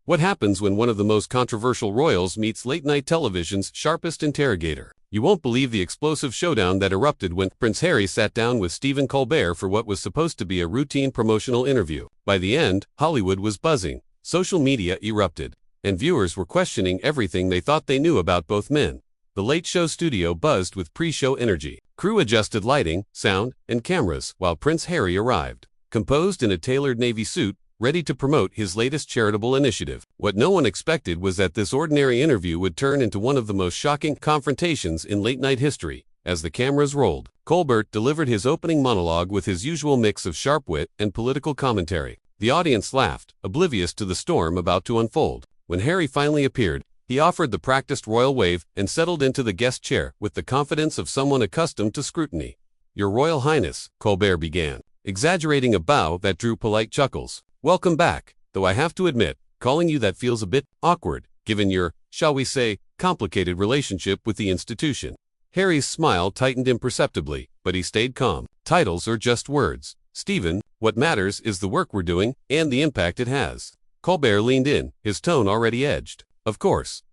What happens when one of the most controversial royals meets late-night television's sharpest interrogator? You won't believe the explosive showdown that erupted when Prince Harry sat down with Stephen Colbert for what was supposed to be a routine promotional interview. By the end, Hollywood was buzzing, social media erupted, and viewers were questioning everything they thought they knew about both men. The Late Show studio buzzed with pre-show energy. Crew adjusted lighting, sound, and cameras while Prince Harry arrived, composed in a tailored navy suit, ready to promote his latest charitable initiative. What no one expected was that this ordinary interview would turn into one of the most shocking confrontations in late-night history. As the cameras rolled, Colbert delivered his opening monologue with his usual mix of sharp wit and political commentary. The audience laughed, oblivious to the storm about to unfold. When Harry finally appeared, he offered the practiced royal wave and settled into the guest chair with the confidence of someone accustomed to scrutiny. "Your Royal Highness," Colbert began, exaggerating a bow that drew polite chuckles. "Welcome back, though I have to admit, calling you that feels a bit awkward, given your, shall we say, complicated relationship with the institution." Harry's smile tightened imperceptibly, but he stayed calm. "Titles are just words, Stephen. What matters is the work we're doing and the impact it has." Colbert leaned in, his tone already edged. Of course.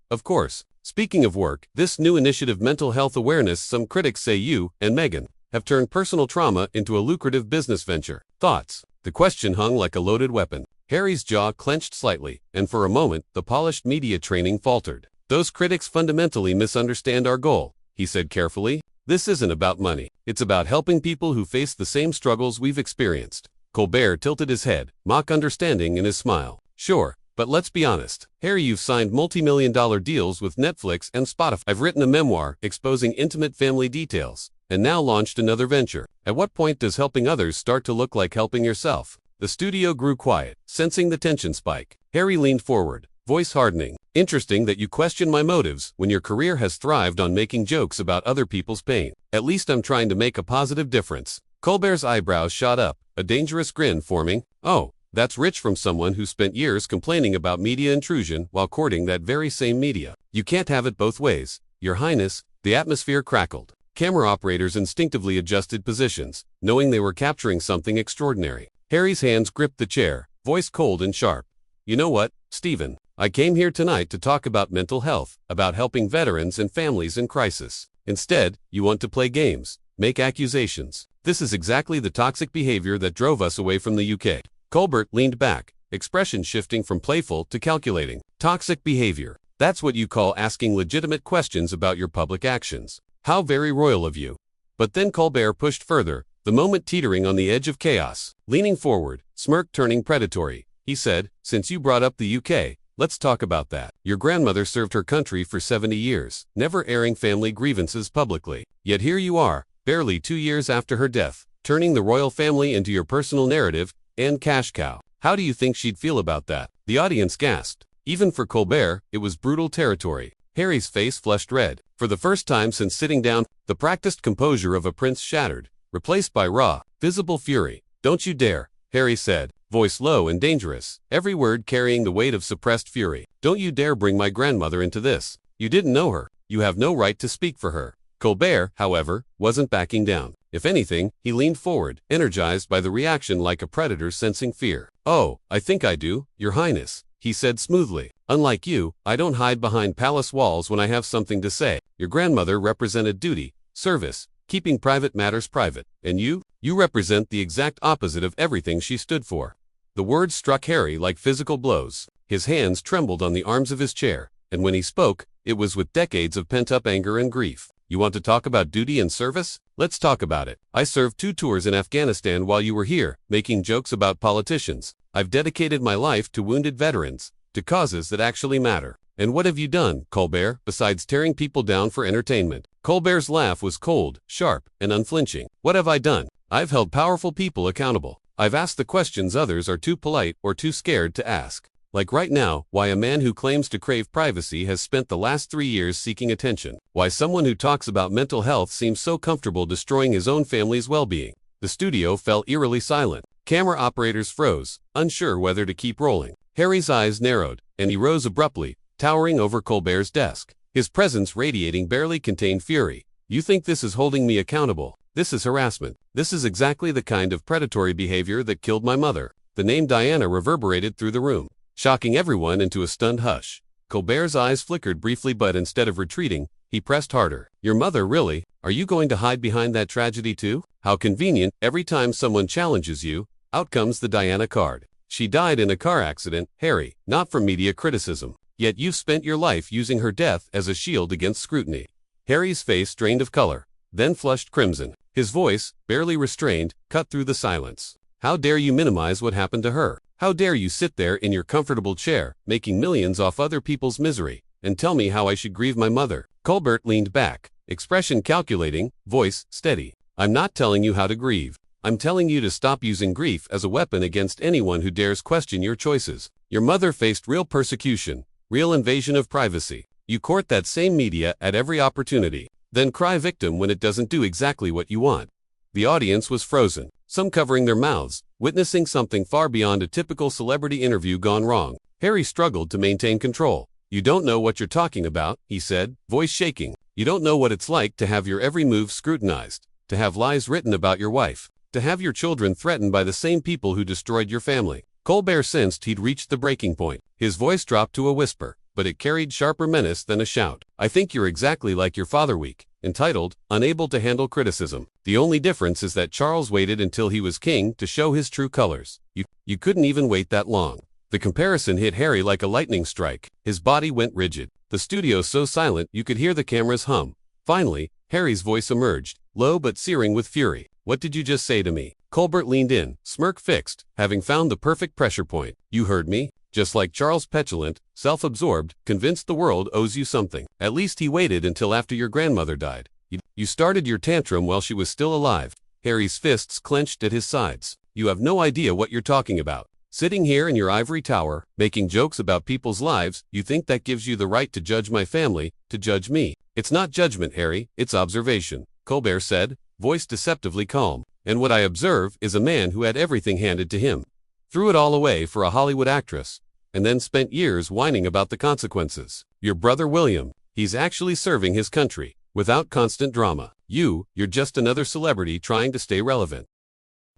Speaking of work, this new initiative, mental health awareness, some critics say you and Meghan have turned personal trauma into a lucrative business venture. Thoughts?" The question hung like a loaded weapon. Harry's jaw clenched slightly, and for a moment, the polished media training faltered. "Those critics fundamentally misunderstand our goal," he said carefully. "This isn't about money. It's about helping people who face the same struggles we've experienced." Colbert tilted his head, mock understanding in his smile. "Sure. But let's be honest, Harry, you've signed multi-million-dollar deals with Netflix and Spotify. I've written a memoir exposing intimate family details, and now launched another venture. At what point does helping others start to look like helping yourself?" The studio grew quiet, sensing the tension spike. Harry leaned forward, voice hardening. "Interesting that you question my motives when your career has thrived on making jokes about other people's pain. At least I'm trying to make a positive difference." Colbert's eyebrows shot up, a dangerous grin forming. "Oh. That's rich from someone who spent years complaining about media intrusion while courting that very same media. You can't have it both ways, Your Highness." The atmosphere crackled. Camera operators instinctively adjusted positions, knowing they were capturing something extraordinary. Harry's hands gripped the chair, voice cold and sharp. "You know what, Stephen? I came here tonight to talk about mental health, about helping veterans and families in crisis. Instead, you want to play games, make accusations. This is exactly the toxic behavior that drove us away from the UK." Colbert leaned back, expression shifting from playful to calculating. "Toxic behavior. That's what you call asking legitimate questions about your public actions. How very royal of you." But then Colbert pushed further, the moment teetering on the edge of chaos. Leaning forward, smirk turning predatory, he said, "Since you brought up the UK, let's talk about that. Your grandmother served her country for 70 years, never airing family grievances publicly. Yet here you are, barely 2 years after her death, turning the royal family into your personal narrative and cash cow. How do you think she'd feel about that?" The audience gasped. Even for Colbert, it was brutal territory. Harry's face flushed red. For the first time since sitting down, the practiced composure of a prince shattered, replaced by raw, visible fury. "Don't you dare," Harry said, voice low and dangerous, every word carrying the weight of suppressed fury. "Don't you dare bring my grandmother into this. You didn't know her. You have no right to speak for her." Colbert, however, wasn't backing down. If anything, he leaned forward, energized by the reaction like a predator sensing fear. "Oh, I think I do, Your Highness," he said smoothly. "Unlike you, I don't hide behind palace walls when I have something to say. Your grandmother represented duty, service, keeping private matters private. And you represent the exact opposite of everything she stood for." The words struck Harry like physical blows. His hands trembled on the arms of his chair, and when he spoke, it was with decades of pent-up anger and grief. "You want to talk about duty and service? Let's talk about it. I served 2 tours in Afghanistan while you were here, making jokes about politicians. I've dedicated my life to wounded veterans, to causes that actually matter. And what have you done, Colbert, besides tearing people down for entertainment?" Colbert's laugh was cold, sharp, and unflinching. "What have I done? I've held powerful people accountable. I've asked the questions others are too polite or too scared to ask. Like right now, why a man who claims to crave privacy has spent the last 3 years seeking attention. Why someone who talks about mental health seems so comfortable destroying his own family's well-being." The studio fell eerily silent. Camera operators froze, unsure whether to keep rolling. Harry's eyes narrowed, and he rose abruptly, towering over Colbert's desk. His presence radiating barely contained fury. "You think this is holding me accountable? This is harassment. This is exactly the kind of predatory behavior that killed my mother." The name Diana reverberated through the room. shocking everyone into a stunned hush. Colbert's eyes flickered briefly, but instead of retreating, he pressed harder. Your mother, really? Are you going to hide behind that tragedy too? How convenient. Every time someone challenges you, out comes the Diana card. She died in a car accident, Harry, not from media criticism. Yet you've spent your life using her death as a shield against scrutiny. Harry's face drained of color, then flushed crimson. His voice, barely restrained, cut through the silence. How dare you minimize what happened to her? How dare you sit there in your comfortable chair, making millions off other people's misery, and tell me how I should grieve my mother? Colbert leaned back, expression calculating, voice steady. I'm not telling you how to grieve. I'm telling you to stop using grief as a weapon against anyone who dares question your choices. Your mother faced real persecution, real invasion of privacy. You court that same media at every opportunity, then cry victim when it doesn't do exactly what you want. The audience was frozen, some covering their mouths, witnessing something far beyond a typical celebrity interview gone wrong. Harry struggled to maintain control. You don't know what you're talking about, he said, voice shaking. You don't know what it's like to have your every move scrutinized, to have lies written about your wife, to have your children threatened by the same people who destroyed your family. Colbert sensed he'd reached the breaking point. His voice dropped to a whisper, but it carried sharper menace than a shout. I think you're exactly like your father, weak, entitled, unable to handle criticism. The only difference is that Charles waited until he was king to show his true colors. You couldn't even wait that long. The comparison hit Harry like a lightning strike. His body went rigid. The studio so silent you could hear the cameras hum. Finally, Harry's voice emerged, low but searing with fury. What did you just say to me? Colbert leaned in, smirk fixed, having found the perfect pressure point. You heard me? Just like Charles, petulant, self-absorbed, convinced the world owes you something. At least he waited until after your grandmother died. You started your tantrum while she was still alive. Harry's fists clenched at his sides. You have no idea what you're talking about. Sitting here in your ivory tower, making jokes about people's lives, you think that gives you the right to judge my family, to judge me. It's not judgment, Harry, it's observation, Colbert said, voice deceptively calm. And what I observe is a man who had everything handed to him, threw it all away for a Hollywood actress, and then spent years whining about the consequences. Your brother William, he's actually serving his country, without constant drama. You're just another celebrity trying to stay relevant.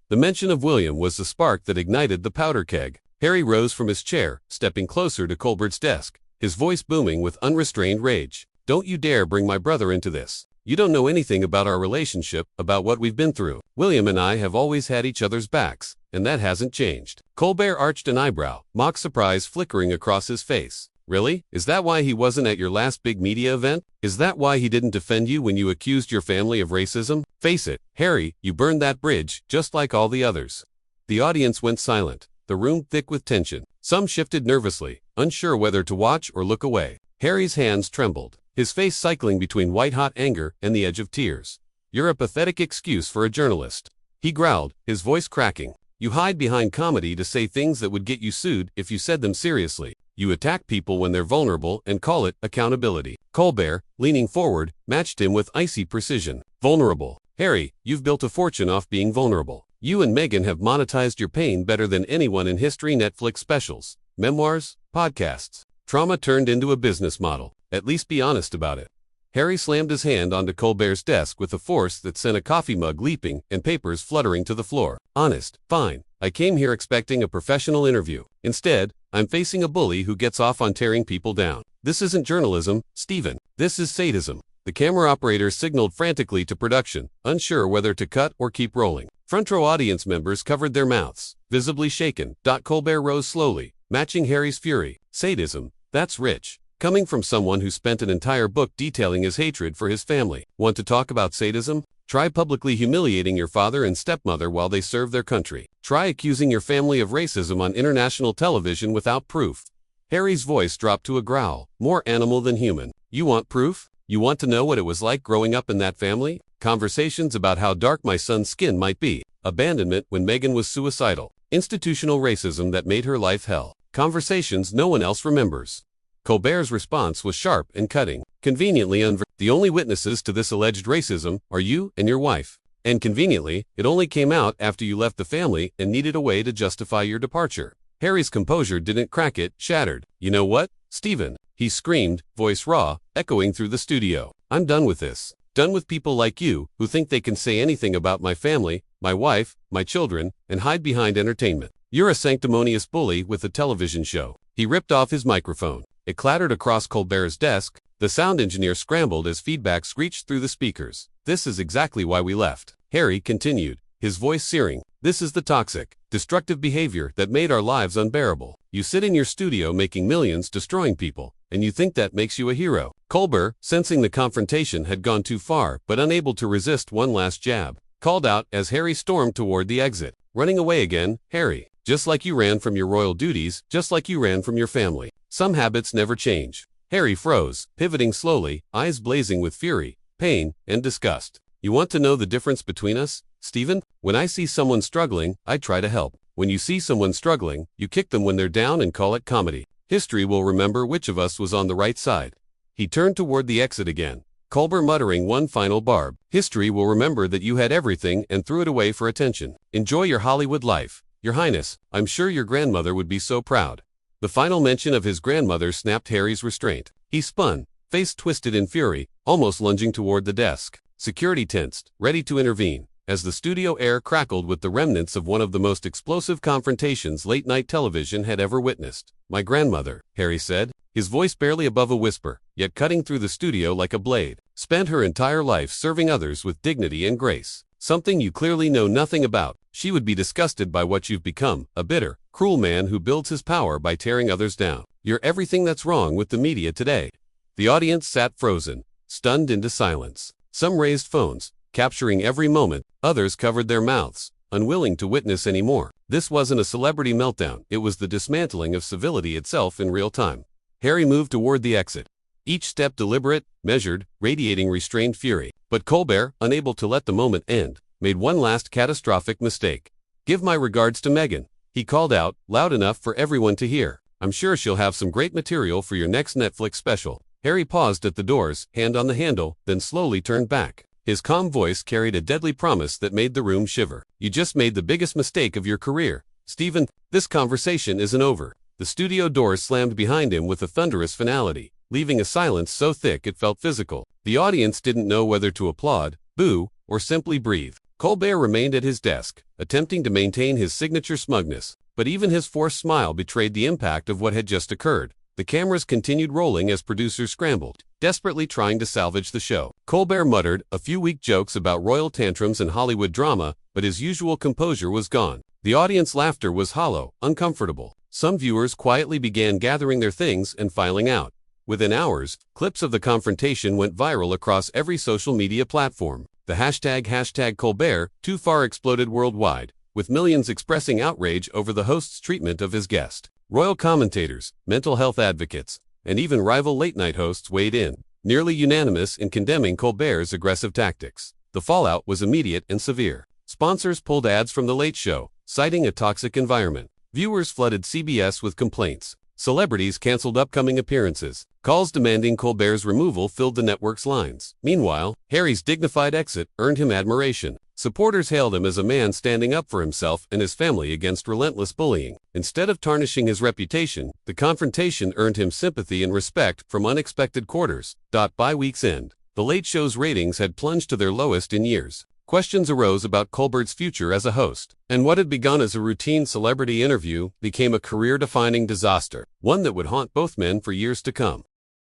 The mention of William was the spark that ignited the powder keg. Harry rose from his chair, stepping closer to Colbert's desk, his voice booming with unrestrained rage. Don't you dare bring my brother into this. You don't know anything about our relationship, about what we've been through. William and I have always had each other's backs, and that hasn't changed. Colbert arched an eyebrow, mock surprise flickering across his face. Really? Is that why he wasn't at your last big media event? Is that why he didn't defend you when you accused your family of racism? Face it, Harry, you burned that bridge, just like all the others. The audience went silent, the room thick with tension. Some shifted nervously, unsure whether to watch or look away. Harry's hands trembled, his face cycling between white-hot anger and the edge of tears. You're a pathetic excuse for a journalist, he growled, his voice cracking. You hide behind comedy to say things that would get you sued if you said them seriously. You attack people when they're vulnerable and call it accountability. Colbert, leaning forward, matched him with icy precision. Vulnerable. Harry, you've built a fortune off being vulnerable. You and Meghan have monetized your pain better than anyone in history. Netflix specials, memoirs, podcasts. Trauma turned into a business model. At least be honest about it. Harry slammed his hand onto Colbert's desk with a force that sent a coffee mug leaping and papers fluttering to the floor. Honest, fine. I came here expecting a professional interview. Instead, I'm facing a bully who gets off on tearing people down. This isn't journalism, Stephen. This is sadism. The camera operator signaled frantically to production, unsure whether to cut or keep rolling. Front row audience members covered their mouths, visibly shaken. Colbert rose slowly, matching Harry's fury. Sadism, that's rich. Coming from someone who spent an entire book detailing his hatred for his family. Want to talk about sadism? Try publicly humiliating your father and stepmother while they serve their country. Try accusing your family of racism on international television without proof. Harry's voice dropped to a growl, more animal than human. You want proof? You want to know what it was like growing up in that family? Conversations about how dark my son's skin might be. Abandonment when Meghan was suicidal. Institutional racism that made her life hell. Conversations no one else remembers. Colbert's response was sharp and cutting, conveniently The only witnesses to this alleged racism are you and your wife. And conveniently, it only came out after you left the family and needed a way to justify your departure. Harry's composure didn't crack, it shattered. You know what, Stephen? He screamed, voice raw, echoing through the studio. I'm done with this. Done with people like you, who think they can say anything about my family, my wife, my children, and hide behind entertainment. You're a sanctimonious bully with a television show. He ripped off his microphone. It clattered across Colbert's desk. The sound engineer scrambled as feedback screeched through the speakers. "This is exactly why we left," Harry continued, his voice searing. "This is the toxic, destructive behavior that made our lives unbearable. You sit in your studio making millions destroying people, and you think that makes you a hero." Colbert, sensing the confrontation had gone too far but unable to resist one last jab, called out as Harry stormed toward the exit. "Running away again, Harry. Just like you ran from your royal duties, just like you ran from your family. Some habits never change." Harry froze, pivoting slowly, eyes blazing with fury, pain, and disgust. "You want to know the difference between us, Stephen? When I see someone struggling, I try to help. When you see someone struggling, you kick them when they're down and call it comedy. History will remember which of us was on the right side." He turned toward the exit again, Colbert muttering one final barb. "History will remember that you had everything and threw it away for attention. Enjoy your Hollywood life. Your Highness, I'm sure your grandmother would be so proud." The final mention of his grandmother snapped Harry's restraint. He spun, face twisted in fury, almost lunging toward the desk. Security tensed, ready to intervene, as the studio air crackled with the remnants of one of the most explosive confrontations late-night television had ever witnessed. "My grandmother," Harry said, his voice barely above a whisper, yet cutting through the studio like a blade, "spent her entire life serving others with dignity and grace. Something you clearly know nothing about. She would be disgusted by what you've become, a bitter, cruel man who builds his power by tearing others down. You're everything that's wrong with the media today." The audience sat frozen, stunned into silence. Some raised phones, capturing every moment. Others covered their mouths, unwilling to witness any more. This wasn't a celebrity meltdown. It was the dismantling of civility itself in real time. Harry moved toward the exit, each step deliberate, measured, radiating restrained fury. But Colbert, unable to let the moment end, made one last catastrophic mistake. "Give my regards to Meghan," he called out, loud enough for everyone to hear. "I'm sure she'll have some great material for your next Netflix special." Harry paused at the doors, hand on the handle, then slowly turned back. His calm voice carried a deadly promise that made the room shiver. "You just made the biggest mistake of your career, Stephen. This conversation isn't over." The studio doors slammed behind him with a thunderous finality, leaving a silence so thick it felt physical. The audience didn't know whether to applaud, boo, or simply breathe. Colbert remained at his desk, attempting to maintain his signature smugness, but even his forced smile betrayed the impact of what had just occurred. The cameras continued rolling as producers scrambled, desperately trying to salvage the show. Colbert muttered a few weak jokes about royal tantrums and Hollywood drama, but his usual composure was gone. The audience laughter was hollow, uncomfortable. Some viewers quietly began gathering their things and filing out. Within hours, clips of the confrontation went viral across every social media platform. The hashtag Colbert too far exploded worldwide, with millions expressing outrage over the host's treatment of his guest. Royal commentators, mental health advocates, and even rival late-night hosts weighed in, nearly unanimous in condemning Colbert's aggressive tactics. The fallout was immediate and severe. Sponsors pulled ads from The Late Show, citing a toxic environment. Viewers flooded CBS with complaints. Celebrities canceled upcoming appearances. Calls demanding Colbert's removal filled the network's lines. Meanwhile, Harry's dignified exit earned him admiration. Supporters hailed him as a man standing up for himself and his family against relentless bullying. Instead of tarnishing his reputation, the confrontation earned him sympathy and respect from unexpected quarters. By week's end, The Late Show's ratings had plunged to their lowest in years. Questions arose about Colbert's future as a host, and what had begun as a routine celebrity interview became a career-defining disaster, one that would haunt both men for years to come.